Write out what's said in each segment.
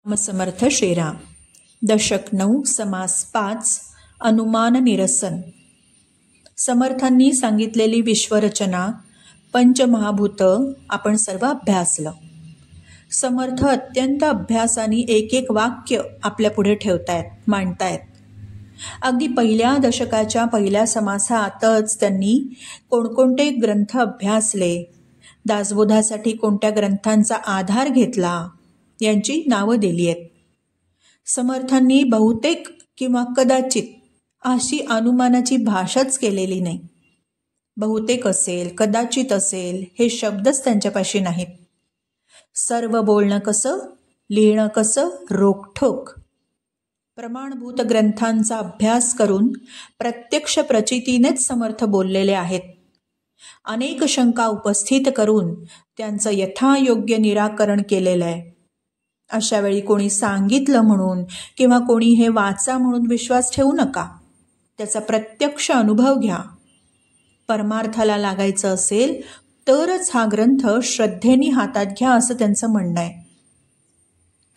समर्थ श्रीराम. दशक 9 समास 5 अनुमान निरसन. समर्थांनी सांगितलेली विश्वरचना पंचमहाभूत आपण सर्व अभ्यासलं. समर्थ अत्यंत अभ्यासाने एक एक वाक्य आपल्या पुढे ठेवतायत, मांडतायत. अगदी पहिल्या दशकाच्या पहिल्या समासातच त्यांनी कोणकोणते ग्रंथ अभ्यासले, दासबोधासाठी कोणत्या ग्रंथांचा आधार घेतला यांची नावं दिली आहेत. समर्थांनी बहुतेक किंवा कदाचित अशी अनुमानाची भाषाच केलेली नाही. बहुतेक असेल, कदाचित असेल हे शब्दच त्यांच्यापाशी नाहीत. सर्व बोलणं कसं, लिहिणं कसं, रोखठोक. प्रमाणभूत ग्रंथांचा अभ्यास करून प्रत्यक्ष प्रचितीनेच समर्थ बोललेले आहेत. अनेक शंका उपस्थित करून त्यांचं यथायोग्य निराकरण केलेलं आहे. अशा वेळी कोणी सांगितलं म्हणून किंवा कोणी हे वाचा म्हणून विश्वास ठेवू नका. त्याचा प्रत्यक्ष अनुभव घ्या. परमार्थाला लागायचं असेल तरच हा ग्रंथ श्रद्धेने हातात घ्या असं त्यांचं म्हणणं आहे.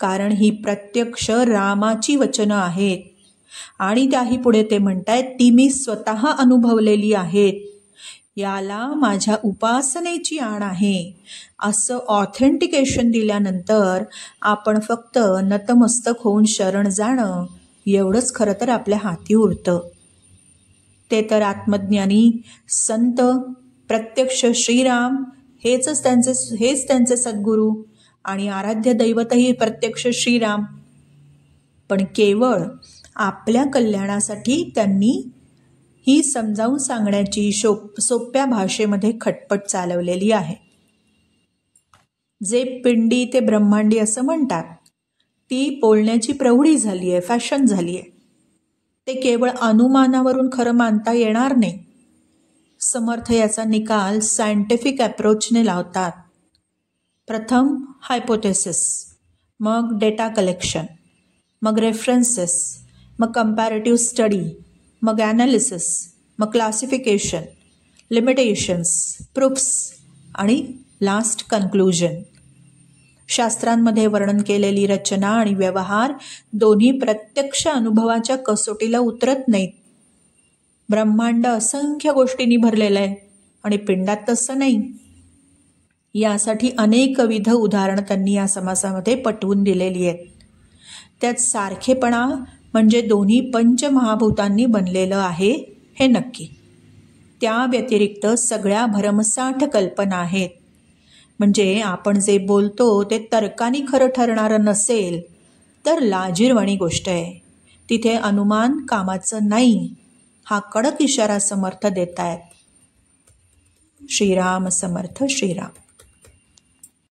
कारण ही प्रत्यक्ष रामाची वचनं आहेत आणि त्याही पुढे ते म्हणतायत ती मी स्वतः अनुभवलेली आहेत. याला माझ्या उपासनेची आण आहे असं ऑथेंटिकेशन दिल्यानंतर आपण फक्त नतमस्तक होऊन शरण जाणं एवढंच खरं तर आपल्या हाती उरतं. ते तर आत्मज्ञानी संत, प्रत्यक्ष श्रीराम हेच त्यांचे सद्गुरू आणि आराध्य दैवतही प्रत्यक्ष श्रीराम. पण केवळ आपल्या कल्याणासाठी त्यांनी ही समजावून सांगण्याची सोप्या भाषेमध्ये खटपट चालवलेली आहे. जे पिंडी ते ब्रह्मांडी असं म्हणतात ती बोलण्याची प्रौढी झाली आहे, फॅशन झाली आहे. ते केवळ अनुमानावरून खरं मानता येणार नाही. समर्थ याचा निकाल सायंटिफिक अप्रोचने लावतात. प्रथम हायपोथेसिस, मग डेटा कलेक्शन, मग रेफरन्सेस, मग कंपॅरेटिव्ह स्टडी, मग ॲनालिसिस, मग क्लासिफिकेशन, लिमिटेशन्स, प्रूफ्स आणि लास्ट कन्क्लुजन. शास्त्रांमध्ये वर्णन केलेली रचना आणि व्यवहार दोन्ही प्रत्यक्ष अनुभवाच्या कसोटीला उतरत नाहीत. ब्रह्मांड असंख्य गोष्टींनी भरलेलं आहे आणि पिंडात तसं नाही. यासाठी अनेकविध उदाहरणं त्यांनी या समासामध्ये पटवून दिलेली आहेत. त्यात सारखेपणा म्हणजे दोन्ही पंचमहाभूतांनी बनलेलं आहे हे नक्की. त्या व्यतिरिक्त सगळ्या भरमसाठ कल्पना आहेत. म्हणजे आपण जे बोलतो ते तर्काने खरं ठरणारं नसेल तर लाजिरवाणी गोष्ट आहे. तिथे अनुमान कामाचं नाही हा कडक इशारा समर्थ देत आहेत. श्रीराम समर्थ श्रीराम.